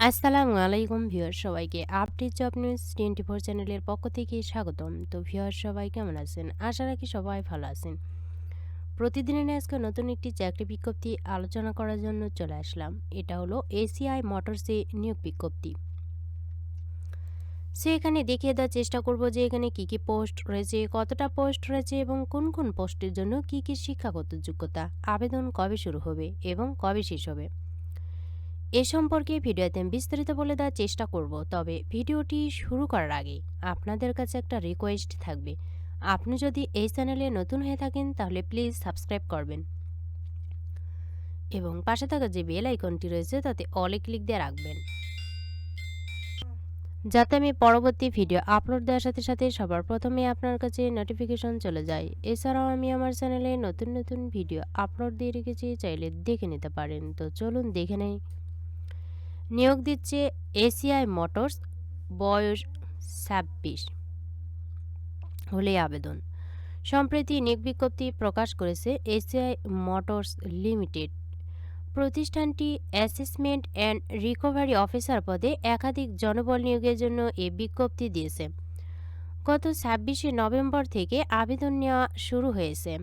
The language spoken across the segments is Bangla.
আসসালামু আলাইকুম ভিউয়ার সবাইকে আপডেট জব নিউজ 24 চ্যানেলের পক্ষ থেকে স্বাগতম। তো ভিউয়ার সবাই কেমন আছেন? আশা রাখি সবাই ভালো আছেন। প্রতিদিনের ন্যায় আজকে নতুন একটি চাকরি বিজ্ঞপ্তি আলোচনা করার জন্য চলে আসলাম। এটা হলো এসিআই মোটরসে নিয়োগ বিজ্ঞপ্তি। এখানে দেখিয়ে দেওয়ার চেষ্টা করব যে এখানে কি কি পোস্ট রয়েছে, কতটা পোস্ট রয়েছে এবং কোন কোন পোস্টের জন্য কি কি শিক্ষাগত যোগ্যতা, আবেদন কবে শুরু হবে এবং কবে শেষ হবে এ সম্পর্কে ভিডিওতে আমি বিস্তারিত বলে দেওয়ার চেষ্টা করব। তবে ভিডিওটি শুরু করার আগে আপনাদের কাছে একটা রিকোয়েস্ট থাকবে, আপনি যদি এই চ্যানেলে নতুন হয়ে থাকেন তাহলে প্লিজ সাবস্ক্রাইব করবেন এবং পাশে থাকা যে বেল আইকনটি রয়েছে তাতে অলে ক্লিক দিয়ে রাখবেন, যাতে আমি পরবর্তী ভিডিও আপলোড দেওয়ার সাথে সাথে সবার প্রথমে আপনার কাছে নোটিফিকেশন চলে যায়। এছাড়াও আমি আমার চ্যানেলে নতুন নতুন ভিডিও আপলোড দিয়ে রেখেছি, চাইলে দেখে নিতে পারেন। তো চলুন দেখে নেই। নিয়োগ দিচ্ছে এসিআই মোটরস, বয়স 26 হলে আবেদন। সম্প্রতি নিয়োগ বিজ্ঞপ্তি প্রকাশ করেছে এসিআই মোটরস লিমিটেড। প্রতিষ্ঠানটি অ্যাসেসমেন্ট অ্যান্ড রিকভারি অফিসার পদে একাধিক জনবল নিয়োগের জন্য এ বিজ্ঞপ্তি দিয়েছে। গত 26শে নভেম্বর থেকে আবেদন নেওয়া শুরু হয়েছে।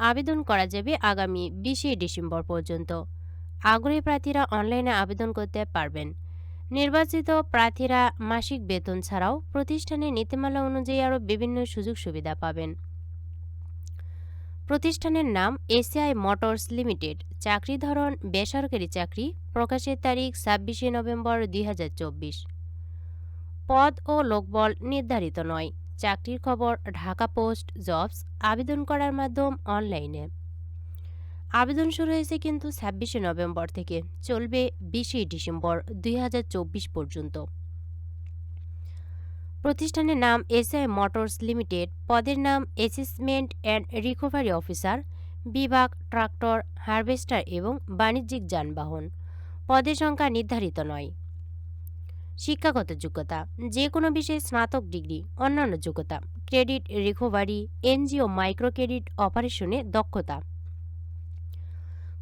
আবেদন করা যাবে আগামী 20শে ডিসেম্বর পর্যন্ত। আগ্রহী প্রার্থীরা অনলাইনে আবেদন করতে পারবেন। নির্বাচিত প্রার্থীরা মাসিক বেতন ছাড়াও প্রতিষ্ঠানের নীতিমালা অনুযায়ী আরও বিভিন্ন সুযোগ সুবিধা পাবেন। প্রতিষ্ঠানের নাম এসিআই মোটরস লিমিটেড। চাকরি ধরন বেসরকারি চাকরি। প্রকাশের তারিখ 26শে নভেম্বর 2024। পদ ও লোকবল নির্ধারিত নয়। চাকরির খবর ঢাকা পোস্ট জবস। আবেদন করার মাধ্যম অনলাইনে। আবেদন শুরু হয়েছে কিন্তু 26শে নভেম্বর থেকে, চলবে 20শে ডিসেম্বর 2024 পর্যন্ত। প্রতিষ্ঠানের নাম এসআই মোটরস লিমিটেড। পদের নাম অ্যাসেসমেন্ট অ্যান্ড রিকভারি অফিসার। বিভাগ ট্রাক্টর, হারভেস্টার এবং বাণিজ্যিক যানবাহন। পদের সংখ্যা নির্ধারিত নয়। শিক্ষাগত যোগ্যতা যে কোনো বিষয়ে স্নাতক ডিগ্রি। অন্যান্য যোগ্যতা credit recovery, NGO micro credit অপারেশনে দক্ষতা,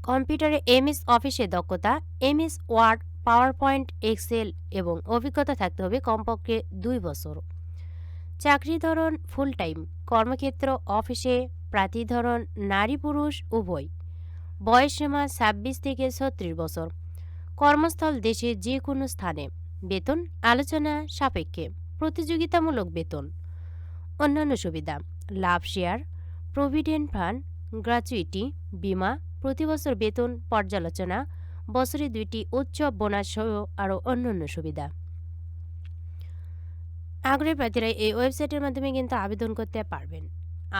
কম্পিউটারে এমএস অফিসে দক্ষতা, MS Word, PowerPoint, Excel এবং অভিজ্ঞতা থাকতে হবে কমপক্ষে 2 বছর। চাকরি ধরন ফুল টাইম। কর্মক্ষেত্র অফিসে। প্রার্থী ধরন নারী পুরুষ উভয়। বয়সসীমা 26 থেকে 36 বছর। কর্মস্থল দেশের যে কোনো স্থানে। বেতন আলোচনা সাপেক্ষে। প্রতিযোগিতামূলক বেতন। অন্যান্য সুবিধা লাভ শেয়ার, প্রভিডেন্ট ফান্ড, গ্র্যাচুইটি, বিমা, প্রতিবছর বেতন পর্যালোচনা, বছরে 2টি উৎসব বোনাস সহ আরও অন্যান্য সুবিধা। আগ্রহী প্রার্থীরা এই ওয়েবসাইটের মাধ্যমে কিন্তু আবেদন করতে পারবেন।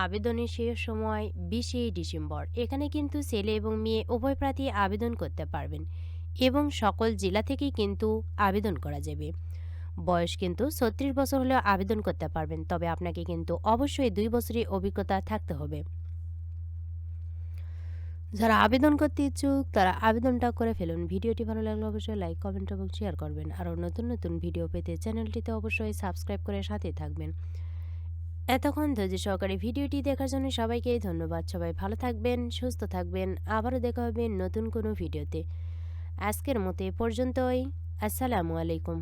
আবেদনের শেষ সময় 20শে ডিসেম্বর। এখানে কিন্তু ছেলে এবং মেয়ে উভয় প্রার্থী আবেদন করতে পারবেন এবং সকল জেলা থেকেই কিন্তু আবেদন করা যাবে। বয়স কিন্তু 36 বছর হলেও আবেদন করতে পারবেন, তবে আপনাকে কিন্তু অবশ্যই 2 বছরের অভিজ্ঞতা থাকতে হবে। যারা আবেদন করতে ইচ্ছুক তারা আবেদনটা করে ফেলুন। ভিডিওটি ভালো লাগলে অবশ্যই লাইক, কমেন্ট এবং শেয়ার করবেন। আরও নতুন নতুন ভিডিও পেতে চ্যানেলটিতে অবশ্যই সাবস্ক্রাইব করে সাথে থাকবেন। এতক্ষণ ধৈর্য সহকারে ভিডিওটি দেখার জন্য সবাইকে ধন্যবাদ। সবাই ভালো থাকবেন, সুস্থ থাকবেন। আবারও দেখা হবে নতুন কোনো ভিডিওতে। আজকের মতো এ পর্যন্তই। আসসালামু আলাইকুম।